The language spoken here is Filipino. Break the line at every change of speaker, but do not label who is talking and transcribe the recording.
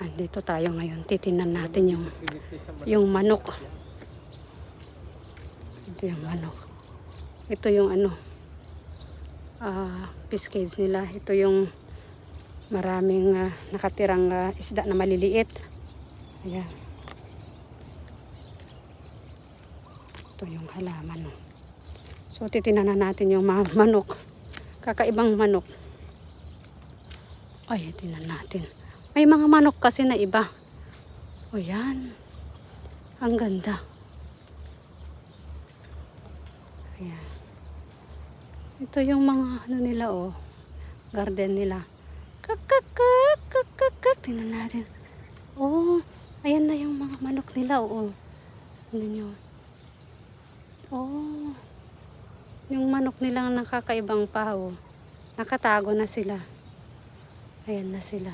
Andito tayo ngayon. Titingnan natin yung manok. Ito yung manok. Ito yung fish cage nila. Ito yung maraming nakatirang isda na maliliit. Ayan. Ito yung halaman. So, titingnan natin yung mga manok. Kakaibang manok. Ay, tingnan natin. May mga manok kasi na iba. O yan. Ang ganda. Ayan. Ito yung mga nila garden nila. Kakakak, kakakak. Tingnan natin. Oh, ayan na yung mga manok nila. Tingnan nyo. Oh. Yung manok nilang nakakaibang pa. Nakatago na sila. Ayan na sila.